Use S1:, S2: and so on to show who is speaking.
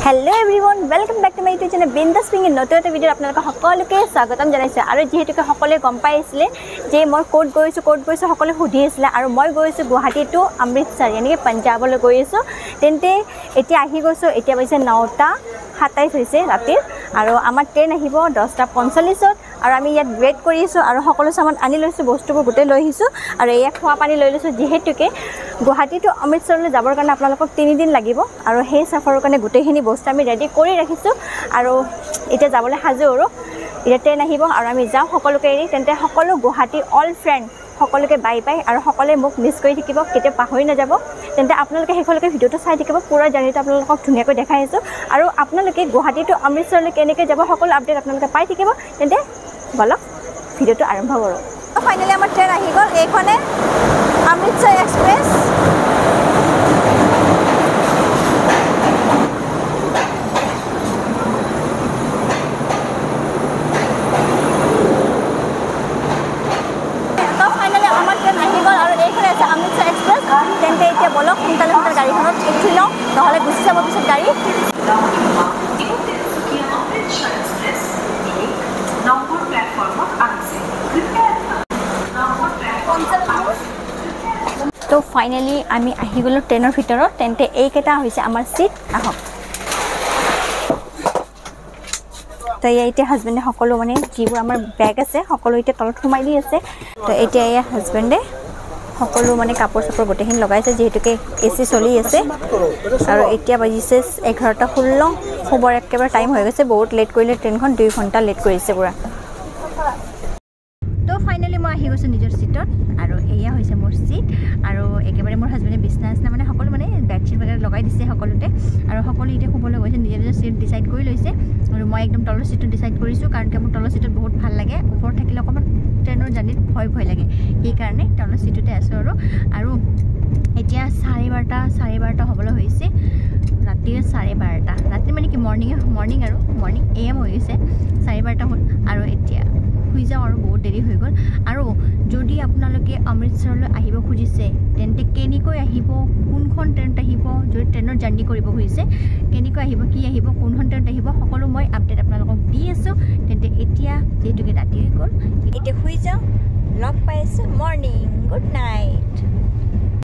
S1: Hello everyone, welcome back to my YouTube channel Bindas Ping নতুন এটা video আপোনালোক সকলোকে স্বাগতম জনাইছো আৰু যেহেতুকে সকলোৱে গম পাইছিলে যে মই কোড গৈছো সকলোৱে সুধি আছিল আৰু মই গৈছো গুৱাহাটী টু অমৃতসৰ यानी পঞ্জাবলৈ গৈছো তেন্তে এতিয়া আহি গৈছো এতিয়া হৈছে 9টা 27 হৈছে ৰাতি আৰু আমাৰ ট্ৰেইন আহিব 10টা 45ত আৰু আমি ইয়াত ৱেট কৰিছো আৰু সকলো সামান আনি লৈছো বস্তুবোৰ গুটে লৈ আহিছো আৰু এয়া খোৱা পানী লৈ লৈছো যেহেতুকে গুৱাহাটী টু অমৃতসৰলৈ যাবৰ কাৰণে আপোনালোকক 3 দিন লাগিব আৰু সেই সফৰৰ কাৰণে গুটেখিনি বস্তু আমি ৰেডি কৰি ৰাখিছো আৰু এটা যাবলৈ হাজু আৰু এটা ট্ৰেইন আহিব আৰু আমি যাও সকলোকে এৰি তেন্তে সকলো গুৱাহাটী অল ফ্ৰেন্ড সকলোকে বাই বাই আৰু সকলে মোক মিছ কৰি থাকিব কেতে পাহৰি না যাব তেন্তে আপোনালোকে হেকলকে ভিডিওটো চাই থাকিব পুৰা জাৰ্নিটো আপোনালোকক ধুনিয়াকৈ দেখাই আছো আৰু আপোনালোকে গুৱাহাটী টু অমৃতসৰলৈ কেনেকৈ যাব সকলো আপডেট আপোনালোকে পাই থাকিব তেন্তে বলক ভিডিওটো আৰম্ভ কৰো ফাইনালি আমাৰ ট্ৰেইন আহি গল এইখনে অমৃতসৰ এক্সপ্ৰেছ তেন্তে এতিয়া বলক সোনকালে গাড়ীখনত উঠি লওঁ নহ'লে গুচি যাব পিছত গাড়ী তো ফাইনেলি আমি আহি গ'লো ট্ৰেইনৰ ভিতৰত তেন্তে এইকেইটা হৈছে আমাৰ চিট আহক তো এতিয়া হাজবেণ্ডে সকলো মানে যিবোৰ আমাৰ বেগ আছে সকলো এতিয়া তলত সোমাই দি আছে তো এতিয়া এয়া হাজবেণ্ডে সকলো মানে কাপোৰ চাপোৰ গোটেইখিনি লগাইছে যেহেতুকে এচি চলি আছে আৰু এতিয়া বাজিছে 11:16 খবৰ একেবাৰে টাইম হৈ গৈছে বহুত লেট কৰিলে ট্ৰেইনখন 2 ঘণ্টা লেট কৰিছে পুৰা তো ফাইনেলি মই আহি গৈছো নিজৰ সিটত আৰু এয়া হৈছে মোৰ সিট আৰু একেবাৰে মোৰ হাজবেণ্ডে বিজনেছ না মানে সকলো মানে বেডশিট বগেৰা লগাই দিছে সকলোতে আৰু সকলো এতিয়া শুবলৈ গৈছে নিজৰ নিজৰ সিট ডিসাইড কৰি লৈছে আৰু মই একদম তলৰ সিটত ডিসাইড কৰিছো কাৰণ কি মোৰ তলৰ সিটত বহুত ভাল লাগে ওপৰত থাকিলে অকমান ট্ৰেইনৰ জাৰ্নিত ভয় লাগে এই কাৰণে তলৰ সিটতে আছো আৰু এতিয়া 12:30 হ'বলৈ হৈছে ৰাতি 12:30 ৰাতি মানে কি মৰ্নিং আৰু মৰ্নিং AM হৈ গৈছে 12:30 হ'ল আৰু এতিয়া শুই যাওঁ আৰু বহুত দেৰি হৈ গ'ল আৰু যদি আপোনালোকে অমৃতসৰলৈ আহিব খুজিছে তেন্তে কেনেকৈ আহিব কোনখন ট্ৰেইনত আহিব যদি ট্ৰেইনৰ জাৰ্নি কৰিব খুজিছে কেনেকৈ আহিব কি আহিব কোনখন ট্ৰেইনত আহিব সকলো মই আপডেট আপোনালোকক দি আছো তেন্তে এতিয়া যেহেতুকে ৰাতি হৈ গ'ল এতিয়া শুই যাওঁ লগ পাই আছো মৰ্নিং গুড নাইট